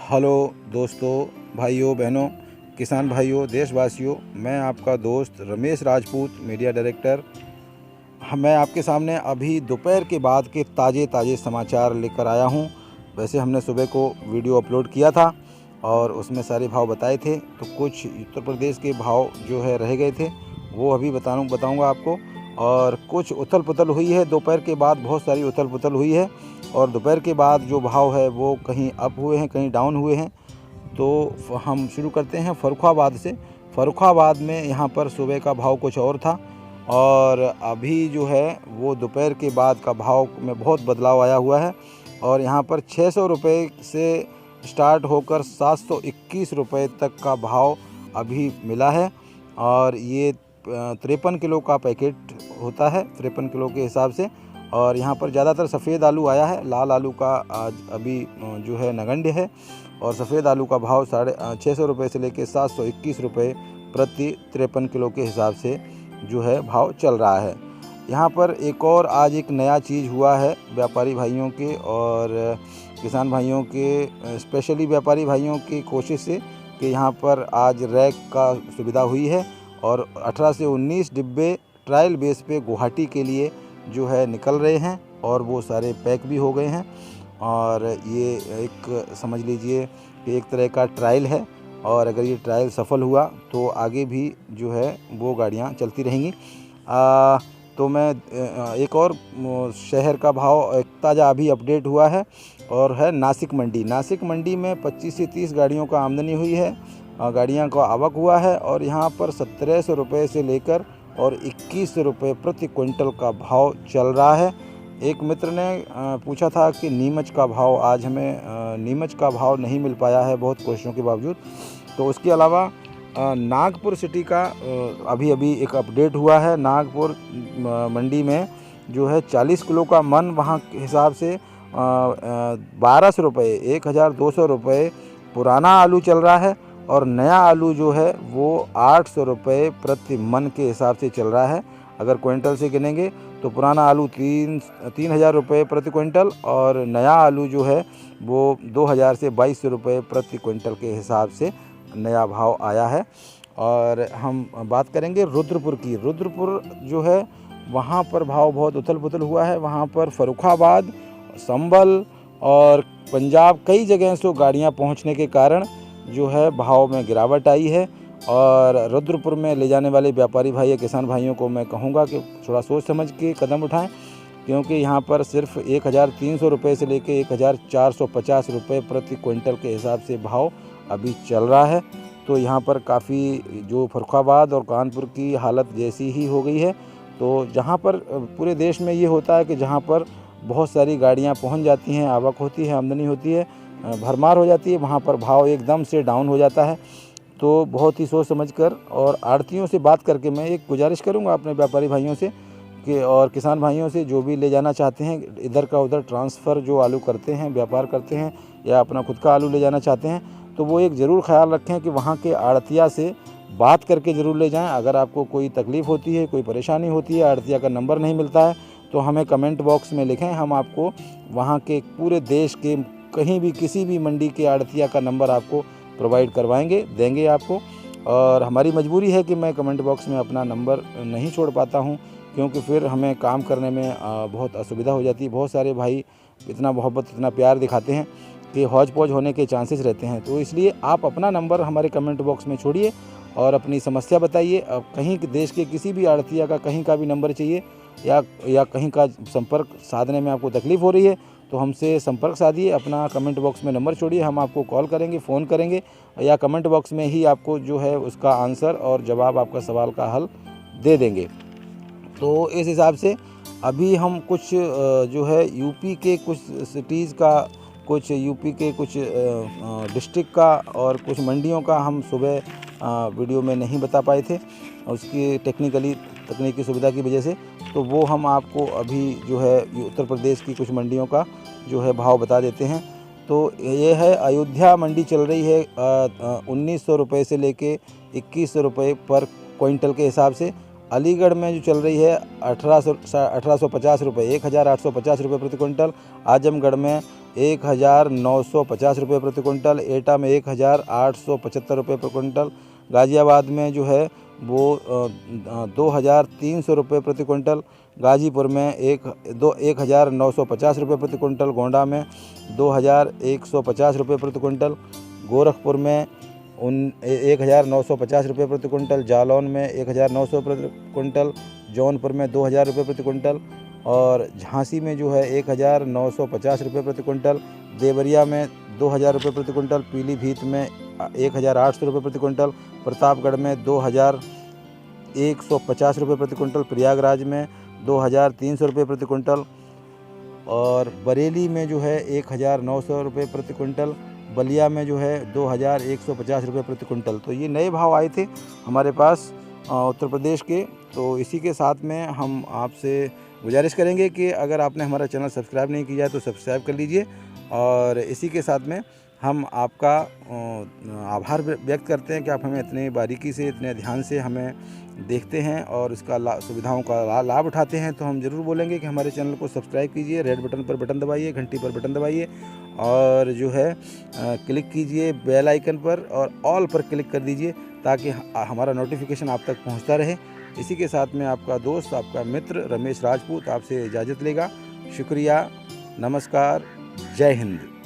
Hello दोस्तों, भाइयों बहनों, किसान भाइयों, देशवासियों, मैं आपका दोस्त रमेश राजपूत, मीडिया डायरेक्टर। मैं आपके सामने अभी दोपहर के बाद के ताज़े समाचार लेकर आया हूं। वैसे हमने सुबह को वीडियो अपलोड किया था और उसमें सारे भाव बताए थे, तो कुछ उत्तर प्रदेश के भाव जो है रह गए थे, वो अभी बताऊंगा आपको। और कुछ उथल पुथल हुई है दोपहर के बाद, बहुत सारी उथल पुथल हुई है। और दोपहर के बाद जो भाव है वो कहीं अप हुए हैं, कहीं डाउन हुए हैं। तो हम शुरू करते हैं फर्रुखाबाद से। फर्रुखाबाद में यहाँ पर सुबह का भाव कुछ और था और अभी जो है वो दोपहर के बाद का भाव में बहुत बदलाव आया हुआ है। और यहाँ पर 600 रुपये से स्टार्ट होकर 721 रुपये तक का भाव अभी मिला है। और ये 53 किलो का पैकेट होता है, 53 किलो के हिसाब से। और यहाँ पर ज़्यादातर सफ़ेद आलू आया है, लाल आलू का आज अभी जो है नगण्य है। और सफ़ेद आलू का भाव 650 रुपये से लेकर 721 रुपये प्रति 53 किलो के हिसाब से जो है भाव चल रहा है। यहाँ पर एक और आज एक नया चीज़ हुआ है व्यापारी भाइयों के और किसान भाइयों के, स्पेशली व्यापारी भाइयों की कोशिश से, कि यहाँ पर आज रैक का सुविधा हुई है और 18 से 19 डिब्बे ट्रायल बेस पे गुवाहाटी के लिए जो है निकल रहे हैं और वो सारे पैक भी हो गए हैं। और ये एक समझ लीजिए कि एक तरह का ट्रायल है, और अगर ये ट्रायल सफल हुआ तो आगे भी जो है वो गाड़ियाँ चलती रहेंगी। तो मैं एक और शहर का भाव एक ताज़ा अभी अपडेट हुआ है और है नासिक मंडी। नासिक मंडी में 25 से 30 गाड़ियों का आमदनी हुई है, गाड़ियाँ का आवक हुआ है। और यहाँ पर 1700 रुपये से लेकर और 21 रुपये प्रति क्विंटल का भाव चल रहा है। एक मित्र ने पूछा था कि नीमच का भाव, आज हमें नीमच का भाव नहीं मिल पाया है बहुत कोशिशों के बावजूद। तो उसके अलावा नागपुर सिटी का अभी एक अपडेट हुआ है। नागपुर मंडी में जो है 40 किलो का मन वहाँ के हिसाब से 1200 रुपये, 1200 रुपये पुराना आलू चल रहा है। और नया आलू जो है वो 800 रुपये प्रति मन के हिसाब से चल रहा है। अगर क्विंटल से गिनेंगे तो पुराना आलू 3000 रुपये प्रति क्विंटल और नया आलू जो है वो 2000 से 2200 रुपये प्रति क्विंटल के हिसाब से नया भाव आया है। और हम बात करेंगे रुद्रपुर की। रुद्रपुर जो है वहाँ पर भाव बहुत उथल पुथल हुआ है। वहाँ पर फर्रुखाबाद, संभल और पंजाब कई जगह से गाड़ियाँ पहुँचने के कारण जो है भाव में गिरावट आई है। और रुद्रपुर में ले जाने वाले व्यापारी भाई या किसान भाइयों को मैं कहूँगा कि थोड़ा सोच समझ के कदम उठाएं, क्योंकि यहाँ पर सिर्फ 1300 रुपये से लेकर 1450 रुपये प्रति क्विंटल के हिसाब से भाव अभी चल रहा है। तो यहाँ पर काफ़ी जो फर्रुखाबाद और कानपुर की हालत जैसी ही हो गई है। तो जहाँ पर पूरे देश में ये होता है कि जहाँ पर बहुत सारी गाड़ियाँ पहुँच जाती हैं, आवक होती है, आमदनी होती है, भरमार हो जाती है, वहाँ पर भाव एकदम से डाउन हो जाता है। तो बहुत ही सोच समझकर और आड़तियों से बात करके मैं एक गुजारिश करूंगा अपने व्यापारी भाइयों से कि और किसान भाइयों से, जो भी ले जाना चाहते हैं इधर का उधर ट्रांसफ़र, जो आलू करते हैं, व्यापार करते हैं या अपना खुद का आलू ले जाना चाहते हैं, तो वो एक ज़रूर ख्याल रखें कि वहाँ के आड़तिया से बात करके ज़रूर ले जाएँ। अगर आपको कोई तकलीफ़ होती है, कोई परेशानी होती है, आड़तिया का नंबर नहीं मिलता है, तो हमें कमेंट बॉक्स में लिखें। हम आपको वहाँ के पूरे देश के कहीं भी किसी भी मंडी के आड़तिया का नंबर आपको प्रोवाइड करवाएंगे, देंगे आपको। और हमारी मजबूरी है कि मैं कमेंट बॉक्स में अपना नंबर नहीं छोड़ पाता हूं, क्योंकि फिर हमें काम करने में बहुत असुविधा हो जाती है। बहुत सारे भाई इतना मोहब्बत, इतना प्यार दिखाते हैं कि हौज पौज होने के चांसेस रहते हैं। तो इसलिए आप अपना नंबर हमारे कमेंट बॉक्स में छोड़िए और अपनी समस्या बताइए। कहीं देश के किसी भी आड़तिया का कहीं का भी नंबर चाहिए या कहीं का संपर्क साधने में आपको तकलीफ़ हो रही है, तो हमसे संपर्क साधिए, अपना कमेंट बॉक्स में नंबर छोड़िए, हम आपको कॉल करेंगे, फ़ोन करेंगे, या कमेंट बॉक्स में ही आपको जो है उसका आंसर और जवाब, आपका सवाल का हल दे देंगे। तो इस हिसाब से अभी हम कुछ जो है यूपी के कुछ सिटीज़ का, कुछ यूपी के कुछ डिस्ट्रिक्ट का और कुछ मंडियों का हम सुबह वीडियो में नहीं बता पाए थे, उसकी तकनीकी सुविधा की वजह से। तो वो हम आपको अभी जो है उत्तर प्रदेश की कुछ मंडियों का जो है भाव बता देते हैं। तो ये है, अयोध्या मंडी चल रही है 1900 रुपये से लेके 2100 रुपये पर क्विंटल के हिसाब से। अलीगढ़ में जो चल रही है 1850 रुपये, 1850 रुपये प्रति क्विंटल। आजमगढ़ में 1950 रुपये प्रति क्विंटल, एटा में 1875 रुपये प्रति क्विंटल, गाज़ियाबाद में जो है वो 2300 रुपये प्रति क्विंटल, गाज़ीपुर में 1950 रुपये प्रति क्विंटल, गोंडा में 2150 रुपये प्रति क्विंटल, गोरखपुर में 1950 रुपये प्रति क्विंटल, जालौन में 1900 प्रति क्विंटल, जौनपुर में 2000 रुपये प्रति क्विंटल और झांसी में जो है 1950 रुपये प्रति क्विंटल, देवरिया में 2000 रुपये प्रति क्विंटल, पीलीभीत में 1800 रुपये प्रति क्विंटल, प्रतापगढ़ में 2150 रुपये प्रति क्विंटल, प्रयागराज में 2300 रुपये प्रति क्विंटल और बरेली में जो है 1900 रुपये प्रति क्विंटल, बलिया में जो है 2150 रुपये प्रति क्विंटल। तो ये नए भाव आए थे हमारे पास उत्तर प्रदेश के। तो इसी के साथ में हम आपसे गुजारिश करेंगे कि अगर आपने हमारा चैनल सब्सक्राइब नहीं किया है तो सब्सक्राइब कर लीजिए और इसी के साथ में हम आपका आभार व्यक्त करते हैं कि आप हमें इतने बारीकी से, इतने ध्यान से हमें देखते हैं और इसका सुविधाओं का लाभ उठाते हैं। तो हम ज़रूर बोलेंगे कि हमारे चैनल को सब्सक्राइब कीजिए, रेड बटन पर बटन दबाइए, घंटी पर बटन दबाइए और जो है क्लिक कीजिए बेल आइकन पर और ऑल पर क्लिक कर दीजिए ताकि हमारा नोटिफिकेशन आप तक पहुंचता रहे। इसी के साथ में आपका दोस्त, आपका मित्र रमेश राजपूत आपसे इजाज़त लेगा। शुक्रिया, नमस्कार, जय हिंद।